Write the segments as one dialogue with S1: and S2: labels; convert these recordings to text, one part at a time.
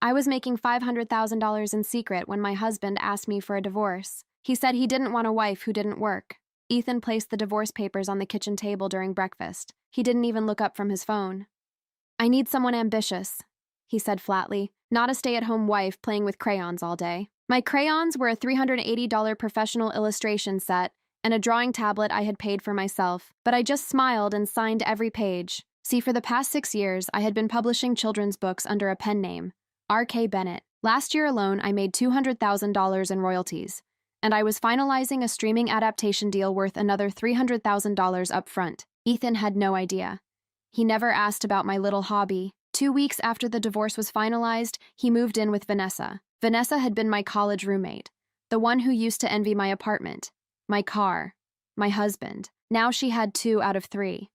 S1: I was making $500,000 in secret when my husband asked me for a divorce. He said he didn't want a wife who didn't work. Ethan placed the divorce papers on the kitchen table during breakfast. He didn't even look up from his phone. I need someone ambitious, he said flatly, not a stay-at-home wife playing with crayons all day. My crayons were a $380 professional illustration set and a drawing tablet I had paid for myself, but I just smiled and signed every page. See, for the past 6 years, I had been publishing children's books under a pen name, R.K. Bennett. Last year alone, I made $200,000 in royalties, and I was finalizing a streaming adaptation deal worth another $300,000 up front. Ethan had no idea. He never asked about my little hobby. 2 weeks after the divorce was finalized, he moved in with Vanessa. Vanessa had been my college roommate, the one who used to envy my apartment, my car, my husband. Now she had 2 out of 3.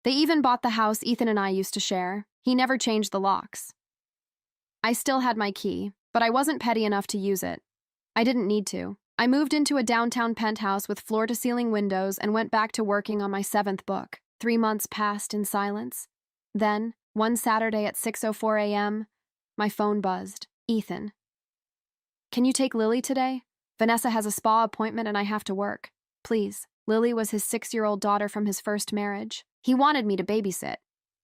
S1: They even bought the house Ethan and I used to share. He never changed the locks. I still had my key, but I wasn't petty enough to use it. I didn't need to. I moved into a downtown penthouse with floor-to-ceiling windows and went back to working on my 7th book. 3 months passed in silence. Then, one Saturday at 6:04 a.m., my phone buzzed. Ethan. Can you take Lily today? Vanessa has a spa appointment and I have to work. Please. Lily was his 6-year-old daughter from his first marriage. He wanted me to babysit.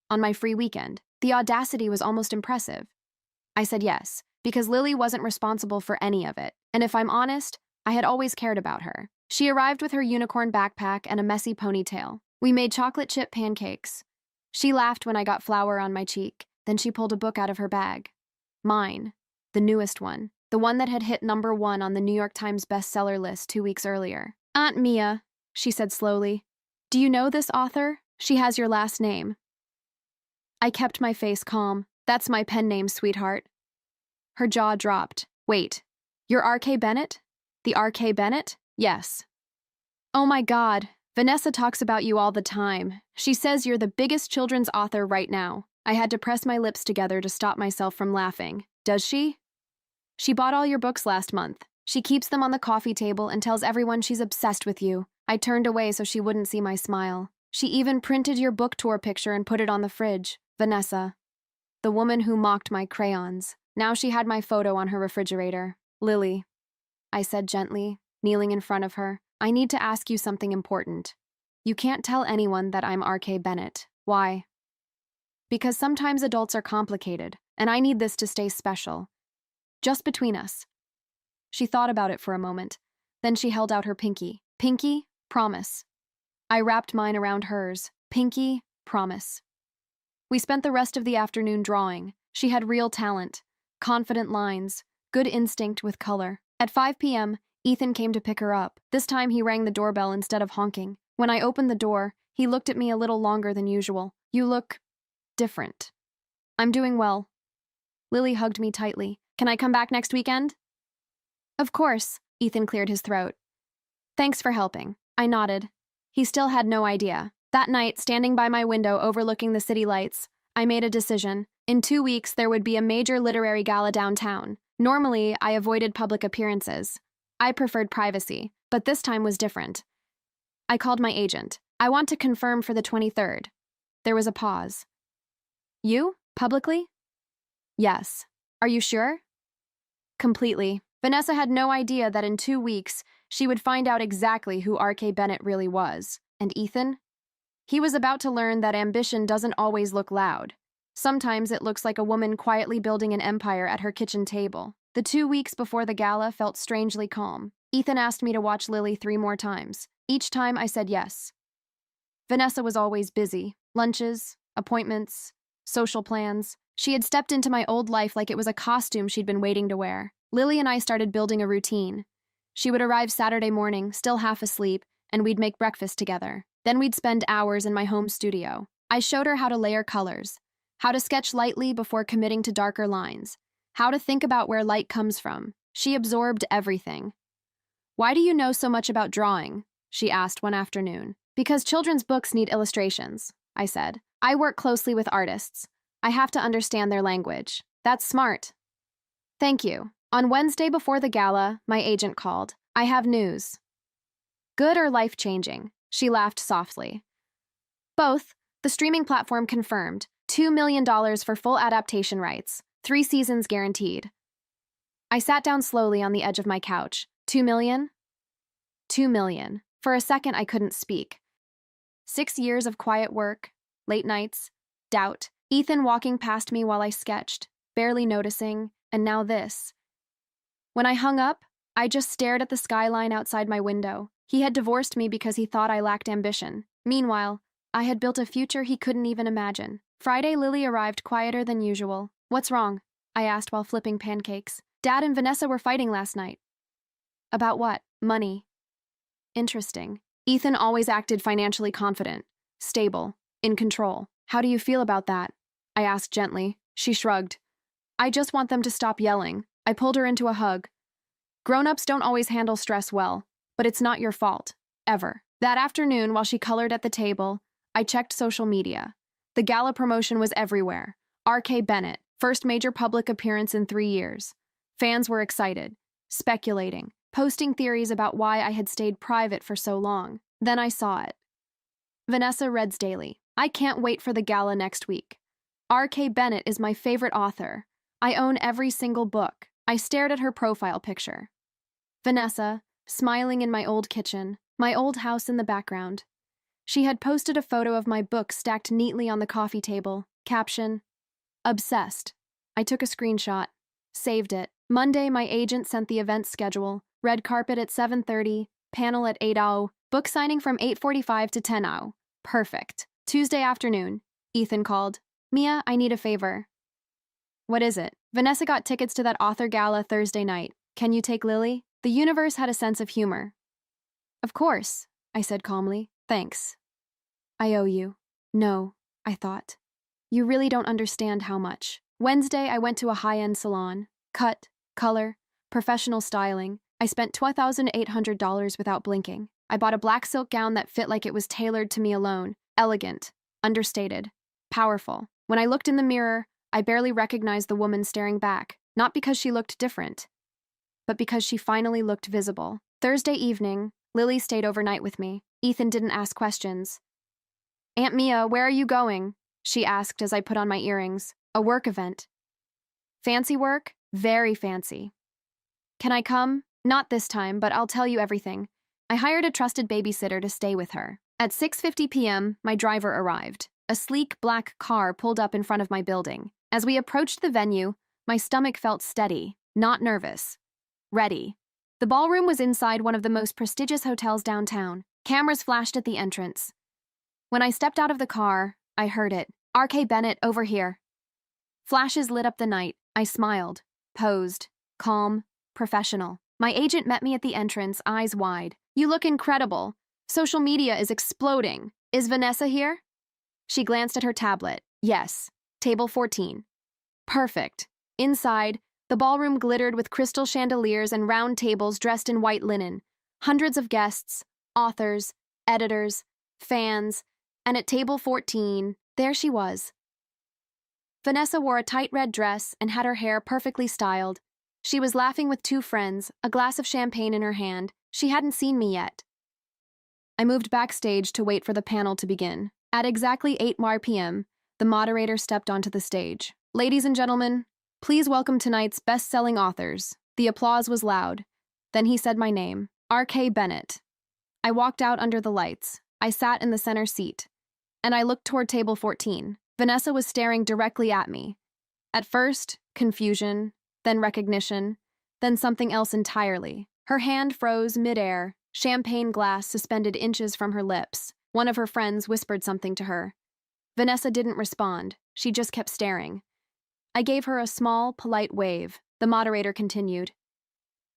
S1: On my free weekend. The audacity was almost impressive. I said yes, because Lily wasn't responsible for any of it. And if I'm honest, I had always cared about her. She arrived with her unicorn backpack and a messy ponytail. We made chocolate chip pancakes. She laughed when I got flour on my cheek. Then she pulled a book out of her bag. Mine. The newest one. The one that had hit #1 on the New York Times bestseller list 2 weeks earlier. Aunt Mia, she said slowly. Do you know this author? She has your last name. I kept my face calm. That's my pen name, sweetheart. Her jaw dropped. Wait, you're R.K. Bennett? The R.K. Bennett? Yes. Oh my God, Vanessa talks about you all the time. She says you're the biggest children's author right now. I had to press my lips together to stop myself from laughing. Does she? She bought all your books last month. She keeps them on the coffee table and tells everyone she's obsessed with you. I turned away so she wouldn't see my smile. She even printed your book tour picture and put it on the fridge. Vanessa. The woman who mocked my crayons. Now she had my photo on her refrigerator. Lily, I said gently, kneeling in front of her, I need to ask you something important. You can't tell anyone that I'm R.K. Bennett. Why? Because sometimes adults are complicated, and I need this to stay special. Just between us. She thought about it for a moment. Then she held out her pinky. Pinky, promise. I wrapped mine around hers. Pinky, promise. We spent the rest of the afternoon drawing. She had real talent, confident lines, good instinct with color. At 5 p.m., Ethan came to pick her up. This time he rang the doorbell instead of honking. When I opened the door, he looked at me a little longer than usual. You look different. I'm doing well. Lily hugged me tightly. Can I come back next weekend? Of course, Ethan cleared his throat. Thanks for helping. I nodded. He still had no idea. That night, standing by my window overlooking the city lights, I made a decision. In 2 weeks, there would be a major literary gala downtown. Normally, I avoided public appearances. I preferred privacy, but this time was different. I called my agent. I want to confirm for the 23rd. There was a pause. You? Publicly? Yes. Are you sure? Completely. Vanessa had no idea that in 2 weeks, she would find out exactly who R.K. Bennett really was. And Ethan? He was about to learn that ambition doesn't always look loud. Sometimes it looks like a woman quietly building an empire at her kitchen table. The 2 weeks before the gala felt strangely calm. Ethan asked me to watch Lily 3 more times. Each time I said yes. Vanessa was always busy. Lunches, appointments, social plans. She had stepped into my old life like it was a costume she'd been waiting to wear. Lily and I started building a routine. She would arrive Saturday morning, still half asleep, and we'd make breakfast together. Then we'd spend hours in my home studio. I showed her how to layer colors, how to sketch lightly before committing to darker lines, how to think about where light comes from. She absorbed everything. Why do you know so much about drawing? She asked one afternoon. Because children's books need illustrations, I said. I work closely with artists. I have to understand their language. That's smart. Thank you. On Wednesday before the gala, my agent called. I have news. Good or life-changing? She laughed softly. Both. The streaming platform confirmed. $2 million for full adaptation rights. 3 seasons guaranteed. I sat down slowly on the edge of my couch. 2 million? 2 million. For a second, I couldn't speak. 6 years of quiet work, late nights, doubt, Ethan walking past me while I sketched, barely noticing, and now this. When I hung up, I just stared at the skyline outside my window. He had divorced me because he thought I lacked ambition. Meanwhile, I had built a future he couldn't even imagine. Friday, Lily arrived quieter than usual. "What's wrong?" I asked while flipping pancakes. "Dad and Vanessa were fighting last night." "About what?" "Money." "Interesting." Ethan always acted financially confident, stable, in control. "How do you feel about that?" I asked gently. She shrugged. "I just want them to stop yelling." I pulled her into a hug. "Grown-ups don't always handle stress well, but it's not your fault. Ever." That afternoon, while she colored at the table, I checked social media. The gala promotion was everywhere. R.K. Bennett, first major public appearance in 3 years. Fans were excited, speculating, posting theories about why I had stayed private for so long. Then I saw it. Vanessa Redzdaley. "I can't wait for the gala next week. R.K. Bennett is my favorite author. I own every single book." I stared at her profile picture. Vanessa, smiling in my old kitchen, my old house in the background. She had posted a photo of my book stacked neatly on the coffee table. Caption, "Obsessed." I took a screenshot, saved it. Monday, my agent sent the event schedule. Red carpet at 7:30, panel at 8:00, book signing from 8:45 to 10:00. Perfect. Tuesday afternoon, Ethan called. "Mia, I need a favor." "What is it?" "Vanessa got tickets to that author gala Thursday night. Can you take Lily?" The universe had a sense of humor. "Of course," I said calmly. "Thanks. I owe you." No, I thought. You really don't understand how much. Wednesday, I went to a high-end salon. Cut, color, professional styling. I spent $12,800 without blinking. I bought a black silk gown that fit like it was tailored to me alone. Elegant, understated, powerful. When I looked in the mirror, I barely recognized the woman staring back, not because she looked different, but because she finally looked visible. Thursday evening, Lily stayed overnight with me. Ethan didn't ask questions. "Aunt Mia, where are you going?" she asked as I put on my earrings. "A work event." "Fancy work?" "Very fancy." "Can I come?" "Not this time, but I'll tell you everything." I hired a trusted babysitter to stay with her. At 6:50 p.m., my driver arrived. A sleek black car pulled up in front of my building. As we approached the venue, my stomach felt steady, not nervous. Ready. The ballroom was inside one of the most prestigious hotels downtown. Cameras flashed at the entrance. When I stepped out of the car, I heard it. "R.K. Bennett, over here." Flashes lit up the night. I smiled, posed, calm, professional. My agent met me at the entrance, eyes wide. "You look incredible. Social media is exploding. Is Vanessa here?" She glanced at her tablet. "Yes. Table 14. Perfect." Inside, the ballroom glittered with crystal chandeliers and round tables dressed in white linen. Hundreds of guests, authors, editors, fans, and at table 14, there she was. Vanessa wore a tight red dress and had her hair perfectly styled. She was laughing with 2 friends, a glass of champagne in her hand. She hadn't seen me yet. I moved backstage to wait for the panel to begin. At exactly 8 p.m., the moderator stepped onto the stage. "Ladies and gentlemen, please welcome tonight's best-selling authors." The applause was loud. Then he said my name, R.K. Bennett. I walked out under the lights. I sat in the center seat, and I looked toward table 14. Vanessa was staring directly at me. At first, confusion, then recognition, then something else entirely. Her hand froze mid-air, champagne glass suspended inches from her lips. One of her friends whispered something to her. Vanessa didn't respond. She just kept staring. I gave her a small, polite wave. The moderator continued.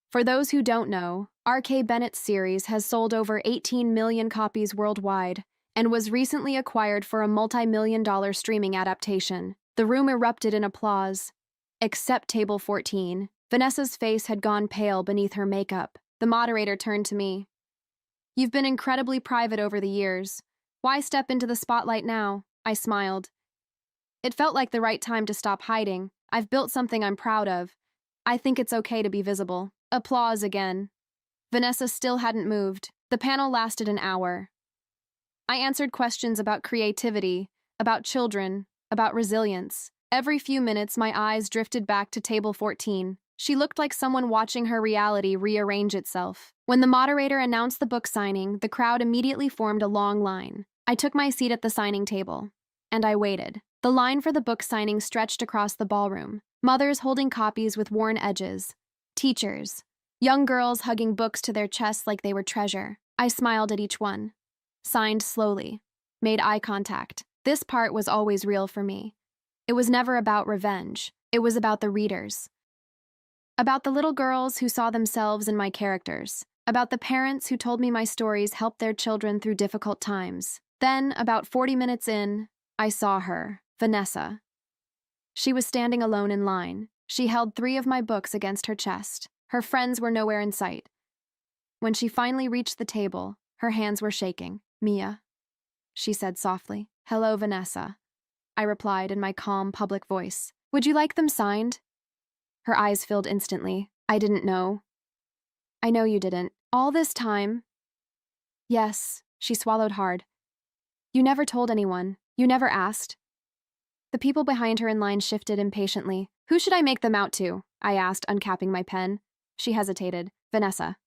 S1: "For those who don't know, R.K. Bennett's series has sold over 18 million copies worldwide and was recently acquired for a multi-million-dollar streaming adaptation." The room erupted in applause, except table 14. Vanessa's face had gone pale beneath her makeup. The moderator turned to me. "You've been incredibly private over the years. Why step into the spotlight now?" I smiled. It felt like the right time to stop hiding. I've built something I'm proud of. I think it's okay to be visible. Applause again. Vanessa still hadn't moved. The panel lasted an hour. I answered questions about creativity, about children, about resilience. Every few minutes, my eyes drifted back to table 14. She looked like someone watching her reality rearrange itself. When the moderator announced the book signing, the crowd immediately formed a long line. I took my seat at the signing table, and I waited. The line for the book signing stretched across the ballroom. Mothers holding copies with worn edges. Teachers. Young girls hugging books to their chests like they were treasure. I smiled at each one. Signed slowly. Made eye contact. This part was always real for me. It was never about revenge. It was about the readers. About the little girls who saw themselves in my characters. About the parents who told me my stories helped their children through difficult times. Then, about 40 minutes in, I saw her, Vanessa. She was standing alone in line. She held 3 of my books against her chest. Her friends were nowhere in sight. When she finally reached the table, her hands were shaking. "Mia," she said softly. "Hello, Vanessa," I replied in my calm public voice. "Would you like them signed?" Her eyes filled instantly. "I didn't know." "I know you didn't. All this time." "Yes," she swallowed hard. "You never told anyone. You never asked." The people behind her in line shifted impatiently. "Who should I make them out to?" I asked, uncapping my pen. She hesitated. "Vanessa."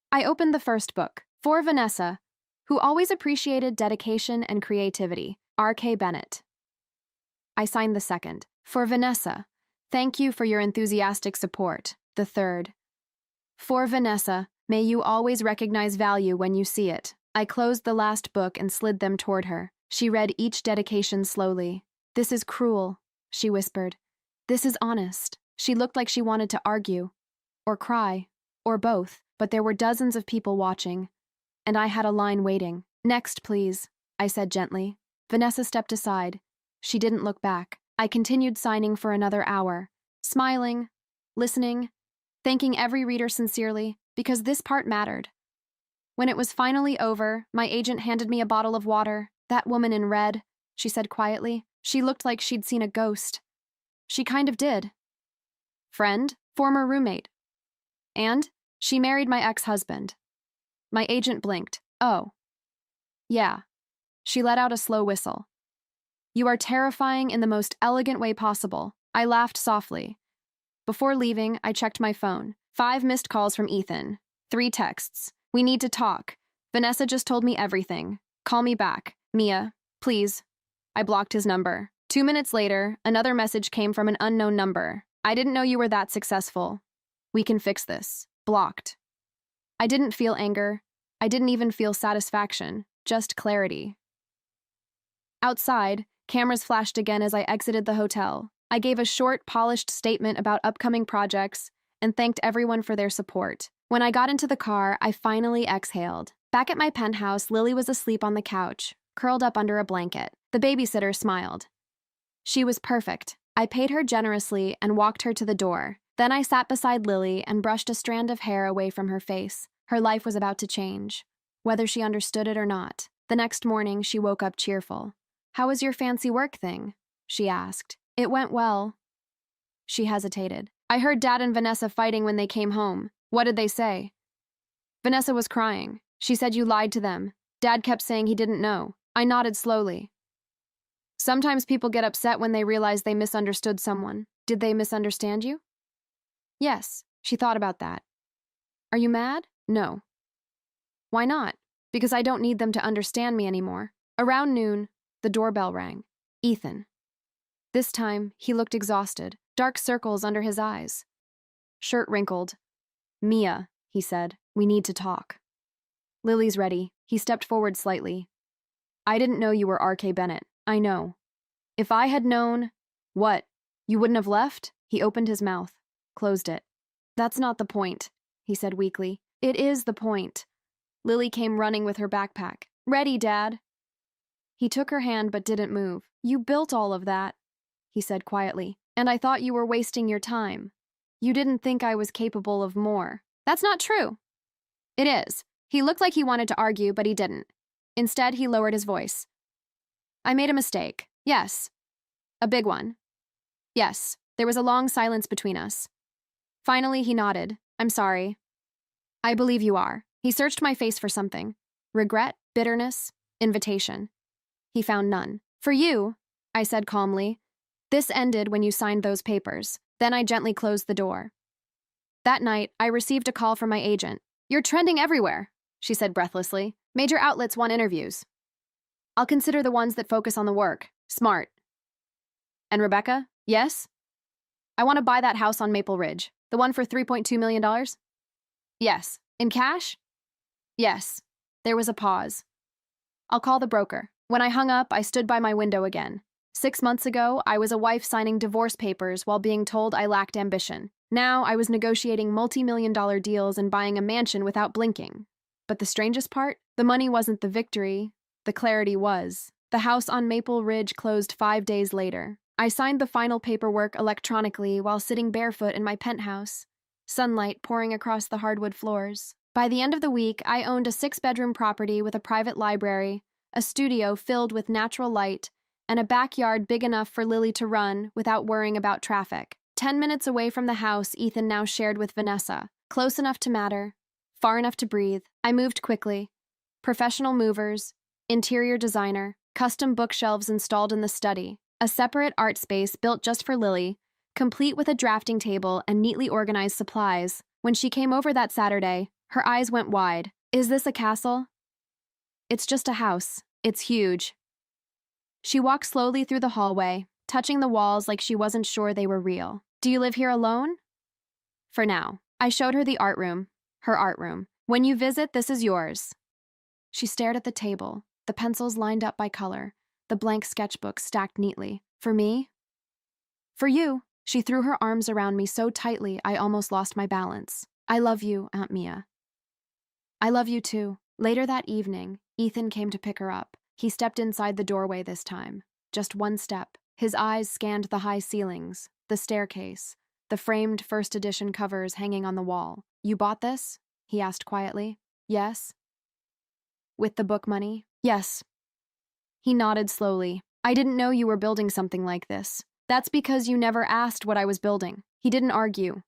S1: I opened the first book. For Vanessa, who always appreciated dedication and creativity. R.K. Bennett. I signed the second. For Vanessa, thank you for your enthusiastic support. The third. For Vanessa, may you always recognize value when you see it. I closed the last book and slid them toward her. She read each dedication slowly. "This is cruel," she whispered. "This is honest." She looked like she wanted to argue, or cry, or both, but there were dozens of people watching, and I had a line waiting. "Next, please," I said gently. Vanessa stepped aside. She didn't look back. I continued signing for another hour, smiling, listening, thanking every reader sincerely, because this part mattered. When it was finally over, my agent handed me a bottle of water. "That woman in red," she said quietly. She looked like she'd seen a ghost. She kind of did. Friend, former roommate. And she married my ex-husband. My agent blinked. "Oh. Yeah." She let out a slow whistle. "You are terrifying in the most elegant way possible." I laughed softly. Before leaving, I checked my phone. 5 missed calls from Ethan. 3 texts. "We need to talk. Vanessa just told me everything. Call me back. Mia, please." I blocked his number. 2 minutes later, another message came from an unknown number. "I didn't know you were that successful. We can fix this." Blocked. I didn't feel anger. I didn't even feel satisfaction. Just clarity. Outside, cameras flashed again as I exited the hotel. I gave a short, polished statement about upcoming projects and thanked everyone for their support. When I got into the car, I finally exhaled. Back at my penthouse, Lily was asleep on the couch, curled up under a blanket. The babysitter smiled. She was perfect. I paid her generously and walked her to the door. Then I sat beside Lily and brushed a strand of hair away from her face. Her life was about to change, whether she understood it or not. The next morning, she woke up cheerful. "How was your fancy work thing?" she asked. "It went well." She hesitated. "I heard Dad and Vanessa fighting when they came home. What did they say?" "Vanessa was crying. She said you lied to them. Dad kept saying he didn't know." I nodded slowly. "Sometimes people get upset when they realize they misunderstood someone. Did they misunderstand you?" "Yes." She thought about that. "Are you mad?" "No." "Why not?" "Because I don't need them to understand me anymore." Around noon, the doorbell rang. Ethan. This time, he looked exhausted, dark circles under his eyes. Shirt wrinkled. "Mia," he said, "we need to talk." "Lily's ready." He stepped forward slightly. "I didn't know you were R.K. Bennett." "I know." "If I had known..." "What? You wouldn't have left?" He opened his mouth, closed it. "That's not the point," he said weakly. "It is the point." Lily came running with her backpack. "Ready, Dad." He took her hand but didn't move. "You built all of that," he said quietly, "and I thought you were wasting your time. You didn't think I was capable of more." "That's not true." "It is." He looked like he wanted to argue, but he didn't. Instead, he lowered his voice. "I made a mistake. Yes. A big one. Yes." There was a long silence between us. Finally, he nodded. "I'm sorry." "I believe you are." He searched my face for something. Regret, bitterness, invitation. He found none. "For you," I said calmly, This ended when you signed those papers. Then I gently closed the door. That night, I received a call from my agent. You're trending everywhere, she said breathlessly. Major outlets want interviews. I'll consider the ones that focus on the work. Smart. And Rebecca? Yes? I want to buy that house on Maple Ridge. The one for $3.2 million? Yes. In cash? Yes. There was a pause. I'll call the broker. When I hung up, I stood by my window again. 6 months ago, I was a wife signing divorce papers while being told I lacked ambition. Now, I was negotiating multi-million-dollar deals and buying a mansion without blinking. But the strangest part? The money wasn't the victory. The clarity was. The house on Maple Ridge closed 5 days later. I signed the final paperwork electronically while sitting barefoot in my penthouse, sunlight pouring across the hardwood floors. By the end of the week, I owned a 6-bedroom property with a private library, a studio filled with natural light, and a backyard big enough for Lily to run without worrying about traffic. 10 minutes away from the house Ethan now shared with Vanessa, close enough to matter, far enough to breathe. I moved quickly. Professional movers, interior designer, custom bookshelves installed in the study, a separate art space built just for Lily, complete with a drafting table and neatly organized supplies. When she came over that Saturday, her eyes went wide. Is this a castle? It's just a house. It's huge. She walked slowly through the hallway, touching the walls like she wasn't sure they were real. Do you live here alone? For now. I showed her the art room, her art room. When you visit, this is yours. She stared at the table, the pencils lined up by color, the blank sketchbook stacked neatly. For me? For you. She threw her arms around me so tightly I almost lost my balance. I love you, Aunt Mia. I love you too. Later that evening, Ethan came to pick her up. He stepped inside the doorway this time. Just one step. His eyes scanned the high ceilings, the staircase, the framed first edition covers hanging on the wall. You bought this? He asked quietly. Yes. With the book money? Yes. He nodded slowly. I didn't know you were building something like this. That's because you never asked what I was building. He didn't argue.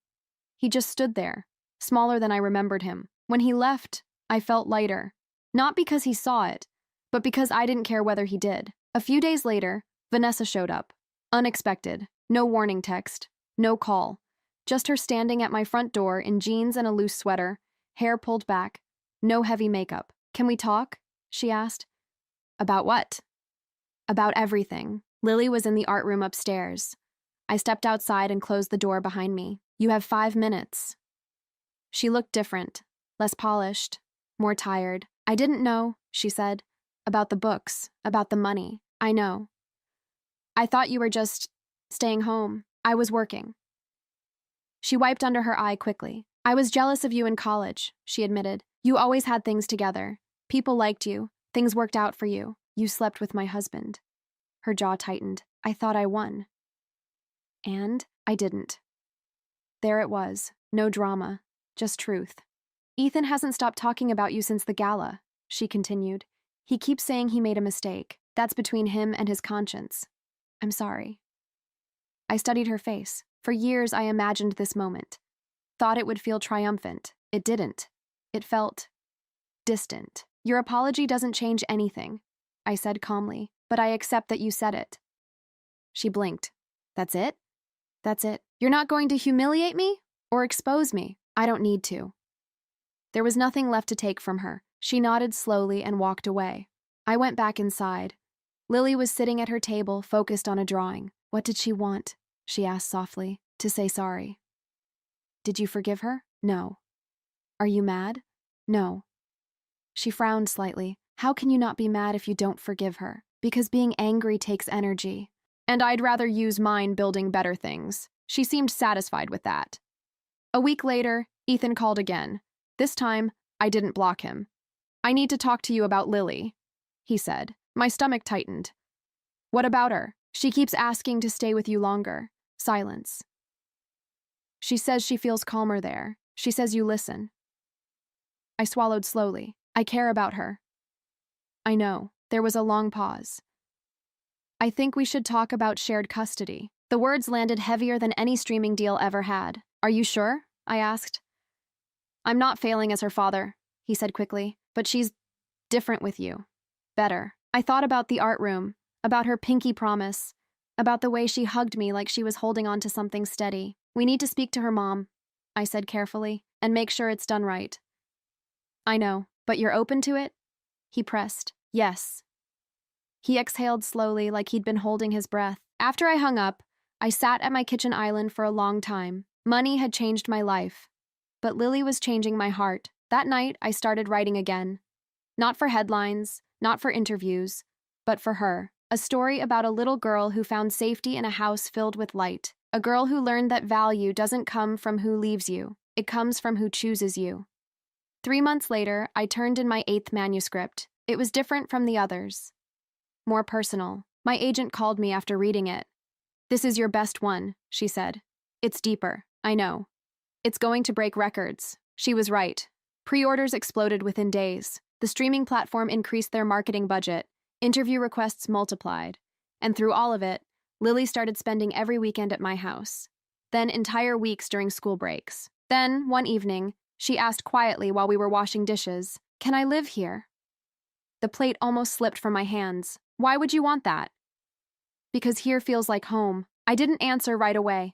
S1: He just stood there, smaller than I remembered him. When he left, I felt lighter. Not because he saw it, but because I didn't care whether he did. A few days later, Vanessa showed up. Unexpected. No warning text. No call. Just her standing at my front door in jeans and a loose sweater, hair pulled back. No heavy makeup. Can we talk? She asked. About what? About everything. Lily was in the art room upstairs. I stepped outside and closed the door behind me. You have 5 minutes. She looked different, less polished, more tired. I didn't know, she said, about the books, about the money. I know. I thought you were just staying home. I was working. She wiped under her eye quickly. I was jealous of you in college, she admitted. You always had things together. People liked you. Things worked out for you. You slept with my husband. Her jaw tightened. I thought I won. And I didn't. There it was. No drama. Just truth. Ethan hasn't stopped talking about you since the gala, she continued. He keeps saying he made a mistake. That's between him and his conscience. I'm sorry. I studied her face. For years I imagined this moment. Thought it would feel triumphant. It didn't. It felt distant. Your apology doesn't change anything, I said calmly, but I accept that you said it. She blinked. That's it? That's it. You're not going to humiliate me? Or expose me? I don't need to. There was nothing left to take from her. She nodded slowly and walked away. I went back inside. Lily was sitting at her table, focused on a drawing. What did she want? She asked softly. To say sorry. Did you forgive her? No. Are you mad? No. She frowned slightly. How can you not be mad if you don't forgive her? Because being angry takes energy. And I'd rather use mine building better things. She seemed satisfied with that. A week later, Ethan called again. This time, I didn't block him. I need to talk to you about Lily, he said. My stomach tightened. What about her? She keeps asking to stay with you longer. Silence. She says she feels calmer there. She says you listen. I swallowed slowly. I care about her. I know. There was a long pause. I think we should talk about shared custody. The words landed heavier than any streaming deal ever had. Are you sure? I asked. I'm not failing as her father, he said quickly, but she's different with you. Better. I thought about the art room, about her pinky promise, about the way she hugged me like she was holding on to something steady. "We need to speak to her mom," I said carefully, "and make sure it's done right." "I know, but you're open to it?" He pressed. "Yes." He exhaled slowly like he'd been holding his breath. After I hung up, I sat at my kitchen island for a long time. Money had changed my life, but Lily was changing my heart. That night, I started writing again. Not for headlines, not for interviews, but for her. A story about a little girl who found safety in a house filled with light. A girl who learned that value doesn't come from who leaves you. It comes from who chooses you. 3 months later, I turned in my 8th manuscript. It was different from the others. More personal. My agent called me after reading it. "This is your best one," she said. "It's deeper. I know. It's going to break records." She was right. Pre-orders exploded within days. The streaming platform increased their marketing budget. Interview requests multiplied. And through all of it, Lily started spending every weekend at my house. Then entire weeks during school breaks. Then, one evening, she asked quietly while we were washing dishes, "Can I live here?" The plate almost slipped from my hands. "Why would you want that?" "Because here feels like home." I didn't answer right away.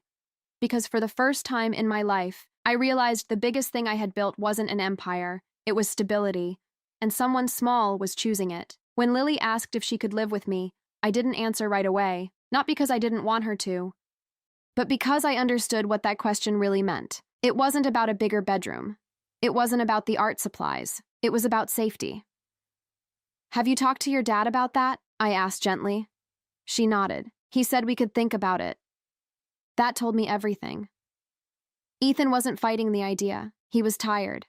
S1: Because for the first time in my life, I realized the biggest thing I had built wasn't an empire, it was stability, and someone small was choosing it. When Lily asked if she could live with me, I didn't answer right away, not because I didn't want her to, but because I understood what that question really meant. It wasn't about a bigger bedroom. It wasn't about the art supplies. It was about safety. "Have you talked to your dad about that?" I asked gently. She nodded. "He said we could think about it." That told me everything. Ethan wasn't fighting the idea. He was tired.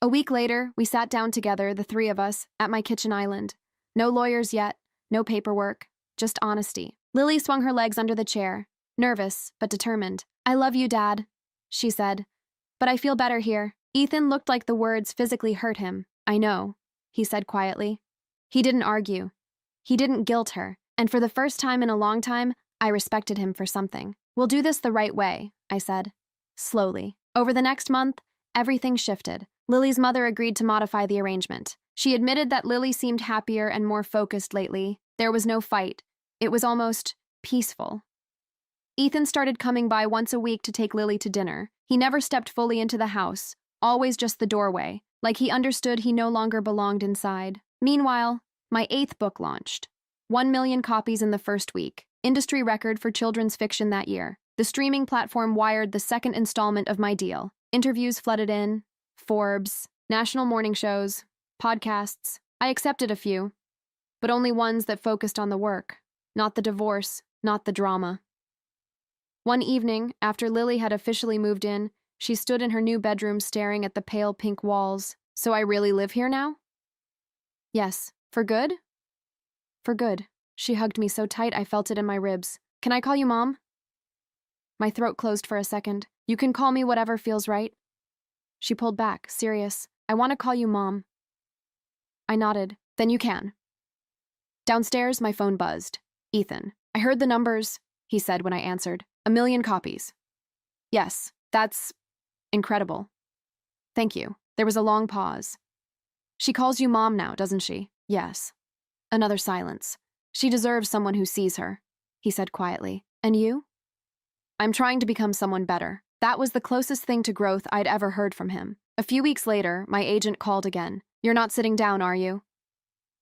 S1: A week later, we sat down together, the three of us, at my kitchen island. No lawyers yet, no paperwork, just honesty. Lily swung her legs under the chair, nervous but determined. "I love you, Dad," she said, "but I feel better here." Ethan looked like the words physically hurt him. "I know," he said quietly. He didn't argue. He didn't guilt her, and for the first time in a long time, I respected him for something. "We'll do this the right way," I said. Slowly. Over the next month, everything shifted. Lily's mother agreed to modify the arrangement. She admitted that Lily seemed happier and more focused lately. There was no fight. It was almost peaceful. Ethan started coming by once a week to take Lily to dinner. He never stepped fully into the house, always just the doorway, like he understood he no longer belonged inside. Meanwhile, my 8th book launched. 1 million copies in the first week. Industry record for children's fiction that year. The streaming platform wired the second installment of my deal. Interviews flooded in, Forbes, national morning shows, podcasts. I accepted a few, but only ones that focused on the work, not the divorce, not the drama. One evening, after Lily had officially moved in, she stood in her new bedroom staring at the pale pink walls. "So I really live here now?" "Yes. For good?" "For good." She hugged me so tight I felt it in my ribs. "Can I call you Mom?" My throat closed for a second. "You can call me whatever feels right." She pulled back, serious. "I want to call you Mom." I nodded. "Then you can." Downstairs, my phone buzzed. "Ethan." "I heard the numbers," he said when I answered. 1 million copies." "Yes, that's incredible." "Thank you." There was a long pause. "She calls you Mom now, doesn't she?" "Yes." Another silence. "She deserves someone who sees her," he said quietly. "And you?" "I'm trying to become someone better." That was the closest thing to growth I'd ever heard from him. A few weeks later, my agent called again. "You're not sitting down, are you?"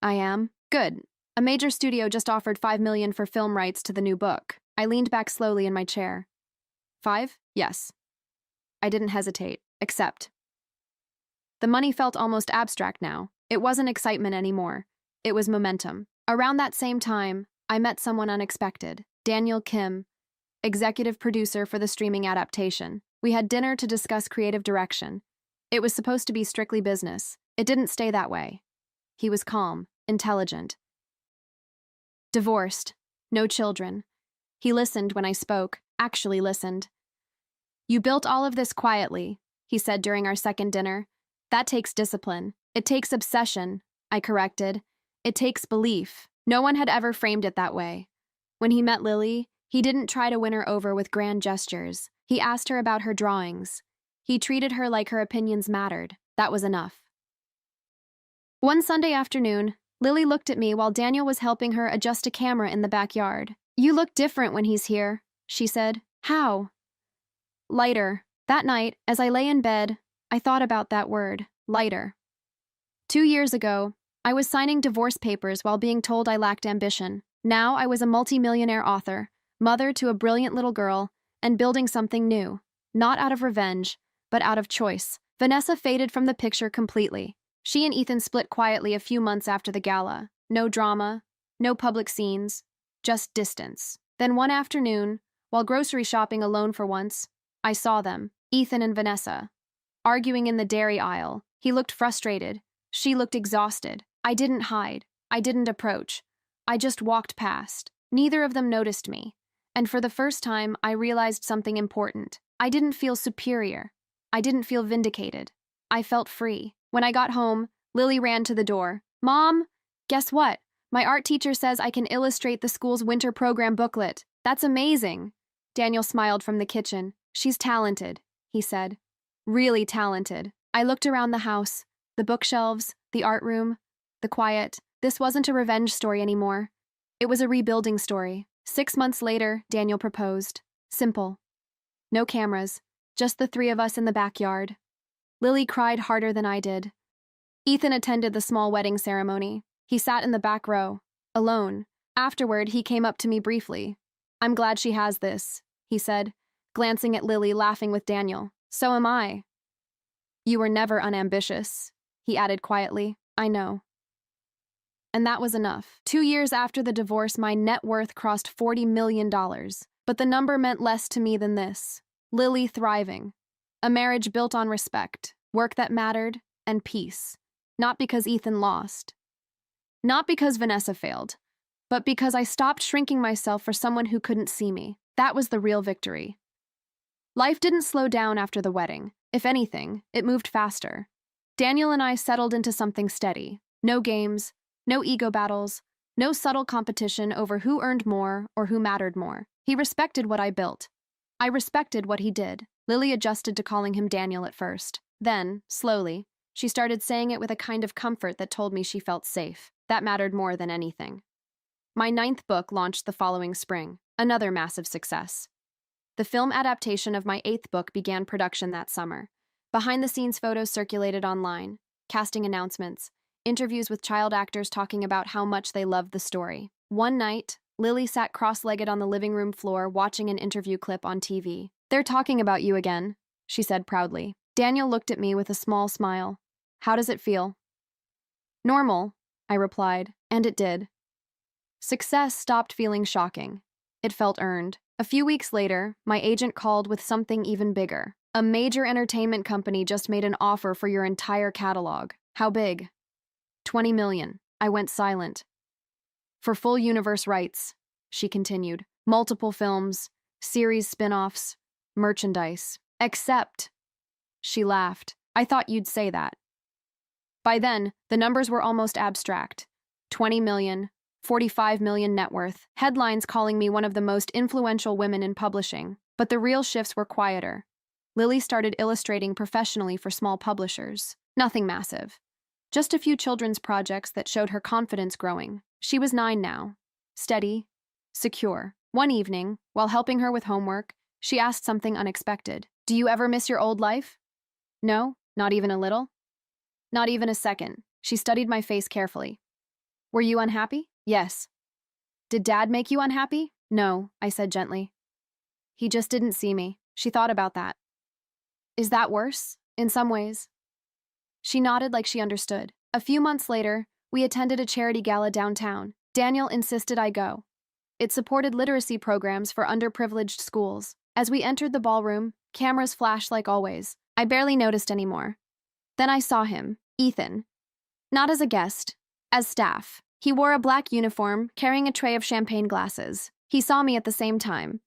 S1: "I am." "Good. A major studio just offered $5 million for film rights to the new book." I leaned back slowly in my chair. "5? Yes." I didn't hesitate. "Accept." The money felt almost abstract now. It wasn't excitement anymore. It was momentum. Around that same time, I met someone unexpected. Daniel Kim, executive producer for the streaming adaptation. We had dinner to discuss creative direction. It was supposed to be strictly business. It didn't stay that way. He was calm, intelligent. Divorced. No children. He listened when I spoke, actually listened. "You built all of this quietly," he said during our second dinner. "That takes discipline. It takes obsession," I corrected. "It takes belief." No one had ever framed it that way. When he met Lily, he didn't try to win her over with grand gestures. He asked her about her drawings. He treated her like her opinions mattered. That was enough. One Sunday afternoon, Lily looked at me while Daniel was helping her adjust a camera in the backyard. You look different when he's here, she said. How? Lighter. That night, as I lay in bed, I thought about that word, lighter. 2 years ago, I was signing divorce papers while being told I lacked ambition. Now I was a multi-millionaire author, mother to a brilliant little girl, and building something new, not out of revenge, but out of choice. Vanessa faded from the picture completely. She and Ethan split quietly a few months after the gala. No drama, no public scenes, just distance. Then one afternoon, while grocery shopping alone for once, I saw them, Ethan and Vanessa, arguing in the dairy aisle. He looked frustrated. She looked exhausted. I didn't hide. I didn't approach. I just walked past. Neither of them noticed me. And for the first time, I realized something important. I didn't feel superior. I didn't feel vindicated. I felt free. When I got home, Lily ran to the door. Mom, guess what? My art teacher says I can illustrate the school's winter program booklet. That's amazing. Daniel smiled from the kitchen. She's talented, he said. Really talented. I looked around the house. The bookshelves, the art room, the quiet. This wasn't a revenge story anymore. It was a rebuilding story. 6 months later, Daniel proposed. Simple. No cameras, just the three of us in the backyard. Lily cried harder than I did. Ethan attended the small wedding ceremony. He sat in the back row, alone. Afterward, he came up to me briefly. I'm glad she has this, he said, glancing at Lily, laughing with Daniel. So am I. You were never unambitious, he added quietly. I know. And that was enough. 2 years after the divorce, my net worth crossed $40 million. But the number meant less to me than this. Lily thriving. A marriage built on respect, work that mattered, and peace. Not because Ethan lost. Not because Vanessa failed. But because I stopped shrinking myself for someone who couldn't see me. That was the real victory. Life didn't slow down after the wedding. If anything, it moved faster. Daniel and I settled into something steady. No games, no ego battles, no subtle competition over who earned more or who mattered more. He respected what I built. I respected what he did. Lily adjusted to calling him Daniel at first. Then, slowly, she started saying it with a kind of comfort that told me she felt safe. That mattered more than anything. My 9th book launched the following spring, another massive success. The film adaptation of my 8th book began production that summer. Behind-the-scenes photos circulated online, casting announcements, interviews with child actors talking about how much they loved the story. One night, Lily sat cross-legged on the living room floor watching an interview clip on TV. They're talking about you again, she said proudly. Daniel looked at me with a small smile. How does it feel? Normal, I replied, and it did. Success stopped feeling shocking. It felt earned. A few weeks later, my agent called with something even bigger. A major entertainment company just made an offer for your entire catalog. How big? 20 million. I went silent. For full universe rights, she continued. Multiple films, series spin-offs, merchandise. Except, she laughed. I thought you'd say that. By then, the numbers were almost abstract. 20 million, 45 million net worth, headlines calling me one of the most influential women in publishing. But the real shifts were quieter. Lily started illustrating professionally for small publishers. Nothing massive. Just a few children's projects that showed her confidence growing. She was 9 now. Steady, secure. One evening, while helping her with homework, she asked something unexpected. Do you ever miss your old life? No, not even a little? Not even a second. She studied my face carefully. Were you unhappy? Yes. Did Dad make you unhappy? No, I said gently. He just didn't see me. She thought about that. Is that worse? In some ways. She nodded like she understood. A few months later, we attended a charity gala downtown. Daniel insisted I go. It supported literacy programs for underprivileged schools. As we entered the ballroom, cameras flashed like always. I barely noticed anymore. Then I saw him, Ethan. Not as a guest, as staff. He wore a black uniform, carrying a tray of champagne glasses. He saw me at the same time.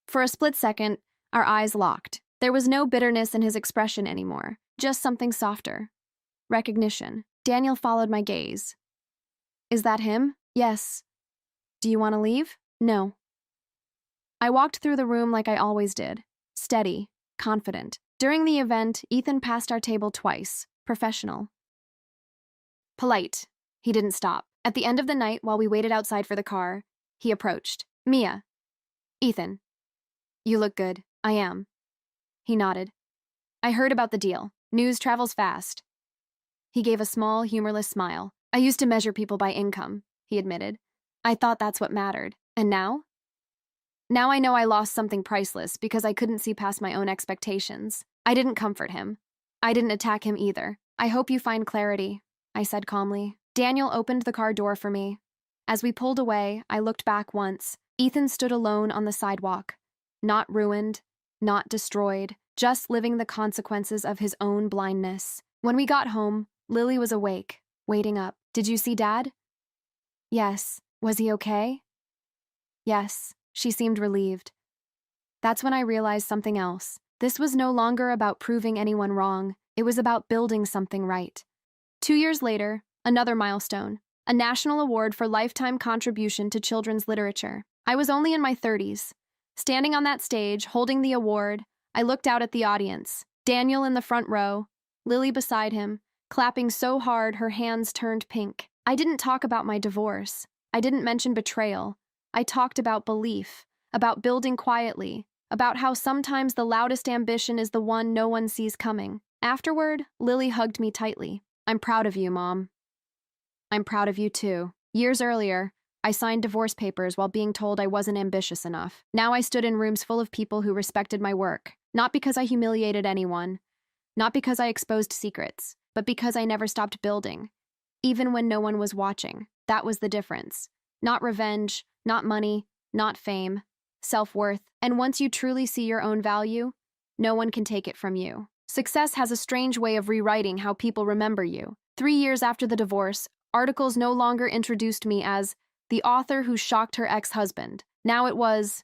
S1: For a split second, our eyes locked. There was no bitterness in his expression anymore, just something softer. Recognition. Daniel followed my gaze. Is that him? Yes. Do you want to leave? No. I walked through the room like I always did, steady, confident. During the event, Ethan passed our table twice, professional. Polite. He didn't stop. At the end of the night, while we waited outside for the car, he approached. Mia. Ethan. You look good. I am. He nodded. I heard about the deal. News travels fast. He gave a small, humorless smile. I used to measure people by income, he admitted. I thought that's what mattered. And now? Now I know I lost something priceless because I couldn't see past my own expectations. I didn't comfort him. I didn't attack him either. I hope you find clarity, I said calmly. Daniel opened the car door for me. As we pulled away, I looked back once. Ethan stood alone on the sidewalk. Not ruined, not destroyed, just living the consequences of his own blindness. When we got home, Lily was awake, waiting up. Did you see Dad? Yes. Was he okay? Yes. She seemed relieved. That's when I realized something else. This was no longer about proving anyone wrong. It was about building something right. 2 years later, another milestone, a national award for lifetime contribution to children's literature. I was only in my 30s. Standing on that stage, holding the award, I looked out at the audience. Daniel in the front row, Lily beside him, clapping so hard her hands turned pink. I didn't talk about my divorce. I didn't mention betrayal. I talked about belief, about building quietly, about how sometimes the loudest ambition is the one no one sees coming. Afterward, Lily hugged me tightly. I'm proud of you, Mom. I'm proud of you too. Years earlier, I signed divorce papers while being told I wasn't ambitious enough. Now I stood in rooms full of people who respected my work, not because I humiliated anyone, not because I exposed secrets, but because I never stopped building, even when no one was watching. That was the difference. Not revenge, not money, not fame, self-worth. And once you truly see your own value, no one can take it from you. Success has a strange way of rewriting how people remember you. 3 years after the divorce, articles no longer introduced me as the author who shocked her ex-husband. Now it was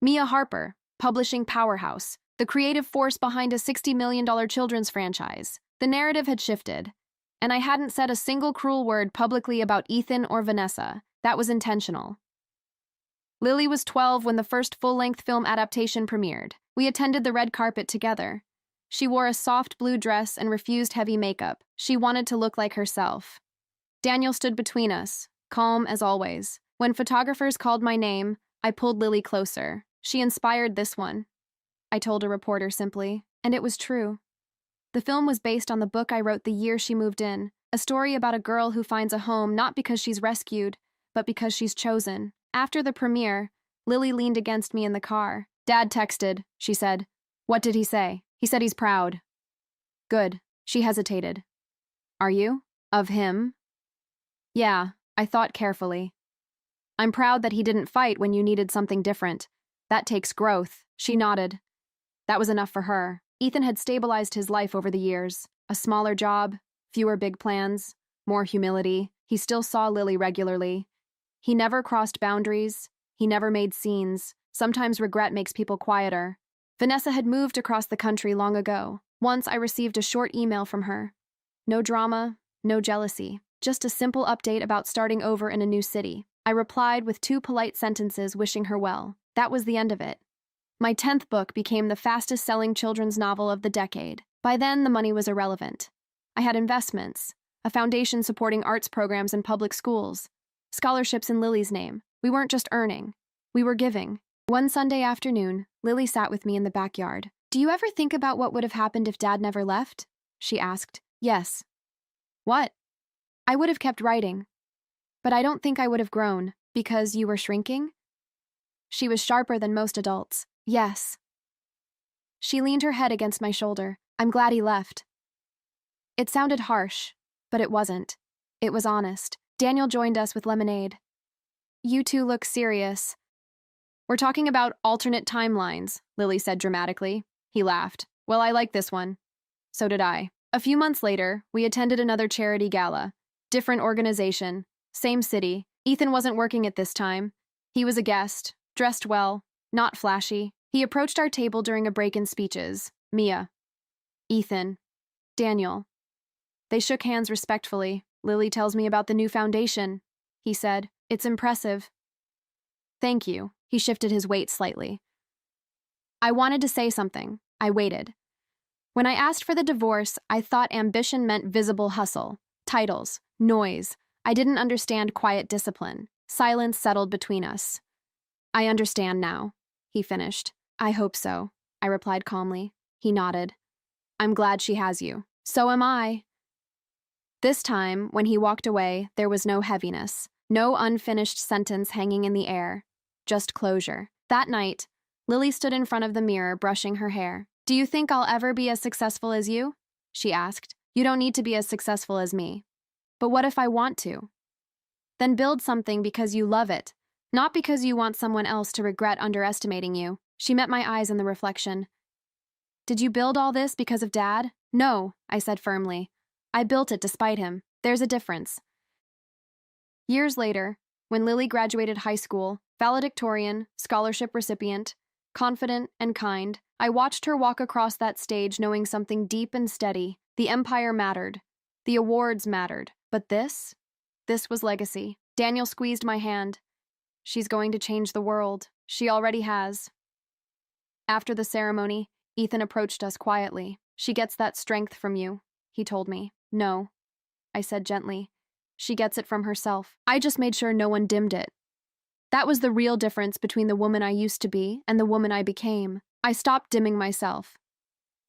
S1: Mia Harper, publishing powerhouse, the creative force behind a $60 million children's franchise. The narrative had shifted, and I hadn't said a single cruel word publicly about Ethan or Vanessa. That was intentional. Lily was 12 when the first full-length film adaptation premiered. We attended the red carpet together. She wore a soft blue dress and refused heavy makeup. She wanted to look like herself. Daniel stood between us, calm as always. When photographers called my name, I pulled Lily closer. She inspired this one, I told a reporter simply, and it was true. The film was based on the book I wrote the year she moved in, a story about a girl who finds a home not because she's rescued, but because she's chosen. After the premiere, Lily leaned against me in the car. Dad texted, she said. What did he say? He said he's proud. Good. She hesitated. Are you? Of him? Yeah, I thought carefully. I'm proud that he didn't fight when you needed something different. That takes growth. She nodded. That was enough for her. Ethan had stabilized his life over the years. A smaller job, fewer big plans, more humility. He still saw Lily regularly. He never crossed boundaries. He never made scenes. Sometimes regret makes people quieter. Vanessa had moved across the country long ago. Once I received a short email from her. No drama, no jealousy. Just a simple update about starting over in a new city. I replied with 2 polite sentences wishing her well. That was the end of it. My 10th book became the fastest-selling children's novel of the decade. By then, the money was irrelevant. I had investments, a foundation supporting arts programs in public schools, scholarships in Lily's name. We weren't just earning. We were giving. One Sunday afternoon, Lily sat with me in the backyard. Do you ever think about what would have happened if Dad never left? She asked. Yes. What? I would have kept writing. But I don't think I would have grown. Because you were shrinking? She was sharper than most adults. Yes. She leaned her head against my shoulder. I'm glad he left. It sounded harsh, but it wasn't. It was honest. Daniel joined us with lemonade. You two look serious. We're talking about alternate timelines, Lily said dramatically. He laughed. Well, I like this one. So did I. A few months later, we attended another charity gala. Different organization. Same city. Ethan wasn't working at this time. He was a guest, dressed well, not flashy. He approached our table during a break in speeches. Mia. Ethan. Daniel. They shook hands respectfully. Lily tells me about the new foundation, he said. It's impressive. Thank you. He shifted his weight slightly. I wanted to say something. I waited. When I asked for the divorce, I thought ambition meant visible hustle, titles, noise. I didn't understand quiet discipline. Silence settled between us. I understand now, he finished. I hope so, I replied calmly. He nodded. I'm glad she has you. So am I. This time, when he walked away, there was no heaviness, no unfinished sentence hanging in the air, just closure. That night, Lily stood in front of the mirror, brushing her hair. Do you think I'll ever be as successful as you? She asked. You don't need to be as successful as me. But what if I want to? Then build something because you love it, not because you want someone else to regret underestimating you. She met my eyes in the reflection. Did you build all this because of Dad? No, I said firmly. I built it despite him. There's a difference. Years later, when Lily graduated high school, valedictorian, scholarship recipient, confident and kind, I watched her walk across that stage knowing something deep and steady. The empire mattered. The awards mattered. But this was legacy. Daniel squeezed my hand. She's going to change the world. She already has. After the ceremony, Ethan approached us quietly. She gets that strength from you, he told me. No, I said gently. She gets it from herself. I just made sure no one dimmed it. That was the real difference between the woman I used to be and the woman I became. I stopped dimming myself.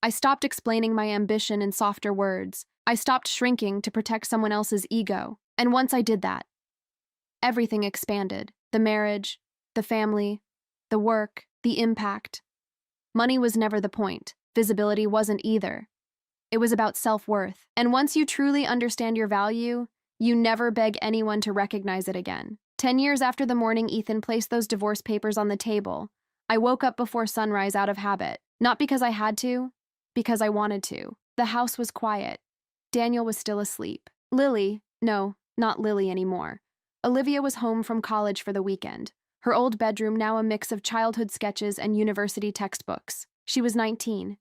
S1: I stopped explaining my ambition in softer words. I stopped shrinking to protect someone else's ego. And once I did that, everything expanded. The marriage, the family, the work, the impact. Money was never the point. Visibility wasn't either. It was about self-worth. And once you truly understand your value, you never beg anyone to recognize it again. 10 years after the morning Ethan placed those divorce papers on the table, I woke up before sunrise out of habit. Not because I had to, because I wanted to. The house was quiet. Daniel was still asleep. No, not Lily anymore. Olivia was home from college for the weekend. Her old bedroom now a mix of childhood sketches and university textbooks. She was 19.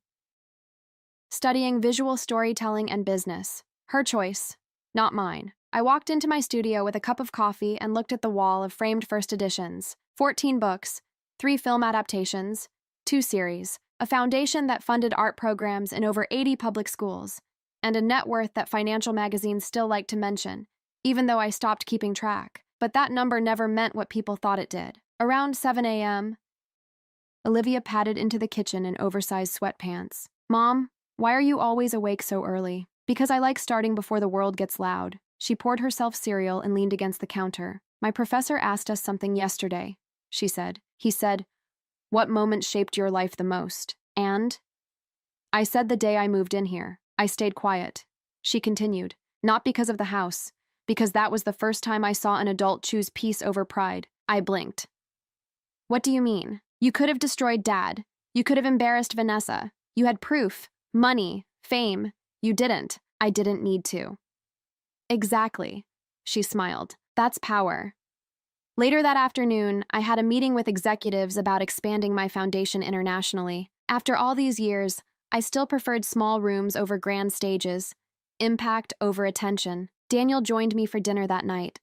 S1: Studying visual storytelling and business. Her choice, not mine. I walked into my studio with a cup of coffee and looked at the wall of framed first editions. 14 books, 3 film adaptations, 2 series, a foundation that funded art programs in over 80 public schools, and a net worth that financial magazines still like to mention, even though I stopped keeping track. But that number never meant what people thought it did. Around 7 a.m., Olivia padded into the kitchen in oversized sweatpants. Mom, why are you always awake so early? Because I like starting before the world gets loud. She poured herself cereal and leaned against the counter. My professor asked us something yesterday, she said. He said, what moment shaped your life the most? And? I said the day I moved in here. I stayed quiet. She continued, not because of the house, because that was the first time I saw an adult choose peace over pride. I blinked. What do you mean? You could have destroyed Dad. You could have embarrassed Vanessa. You had proof, money, fame. You didn't. I didn't need to. Exactly, she smiled. That's power. Later that afternoon, I had a meeting with executives about expanding my foundation internationally. After all these years, I still preferred small rooms over grand stages, impact over attention. Daniel joined me for dinner that night.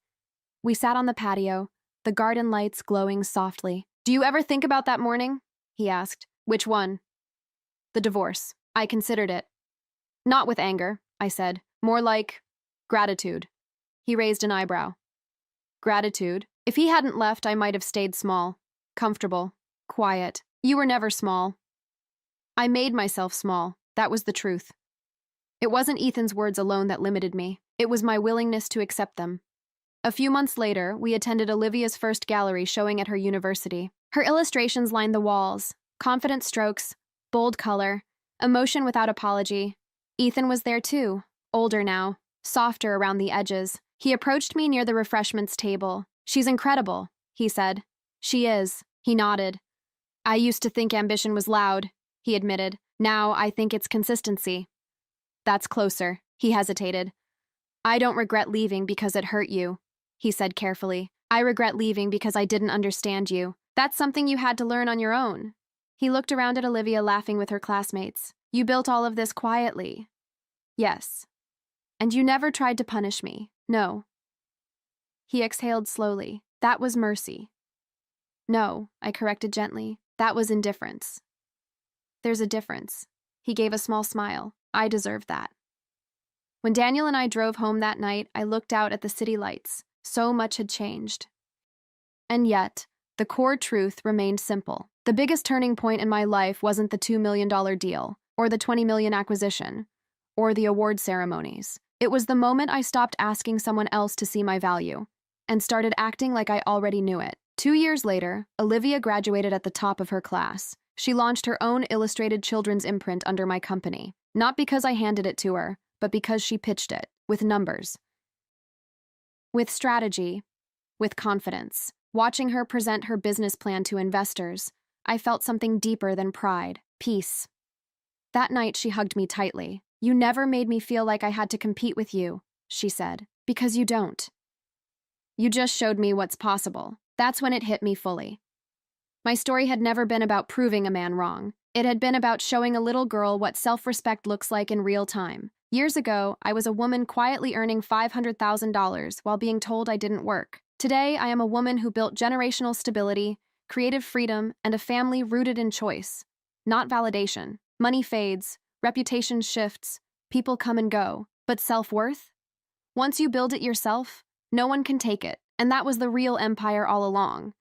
S1: We sat on the patio, the garden lights glowing softly. Do you ever think about that morning? He asked. Which one? The divorce. I considered it. Not with anger, I said. More like gratitude. He raised an eyebrow. Gratitude? If he hadn't left, I might have stayed small, comfortable, quiet. You were never small. I made myself small. That was the truth. It wasn't Ethan's words alone that limited me. It was my willingness to accept them. A few months later, we attended Olivia's first gallery showing at her university. Her illustrations lined the walls, confident strokes, bold color, emotion without apology. Ethan was there too, older now, softer around the edges. He approached me near the refreshments table. She's incredible, he said. She is, he nodded. I used to think ambition was loud, he admitted. Now I think it's consistency. That's closer, he hesitated. I don't regret leaving because it hurt you, he said carefully. I regret leaving because I didn't understand you. That's something you had to learn on your own. He looked around at Olivia laughing with her classmates. You built all of this quietly. Yes. And you never tried to punish me. No. He exhaled slowly. That was mercy. No, I corrected gently. That was indifference. There's a difference. He gave a small smile. I deserved that. When Daniel and I drove home that night, I looked out at the city lights. So much had changed. And yet, The core truth remained simple. The biggest turning point in my life wasn't the $2 million deal, or the 20 million acquisition, or the award ceremonies. It was the moment I stopped asking someone else to see my value and started acting like I already knew it. 2 years later, Olivia graduated at the top of her class. She launched her own illustrated children's imprint under my company, not because I handed it to her, but because she pitched it, with numbers, with strategy, with confidence. Watching her present her business plan to investors, I felt something deeper than pride, peace. That night, she hugged me tightly. "You never made me feel like I had to compete with you," she said, "because you don't. You just showed me what's possible." That's when it hit me fully. My story had never been about proving a man wrong. It had been about showing a little girl what self-respect looks like in real time. Years ago, I was a woman quietly earning $500,000 while being told I didn't work. Today, I am a woman who built generational stability, creative freedom, and a family rooted in choice, not validation. Money fades, reputation shifts, people come and go, but self-worth? Once you build it yourself, no one can take it, and that was the real empire all along.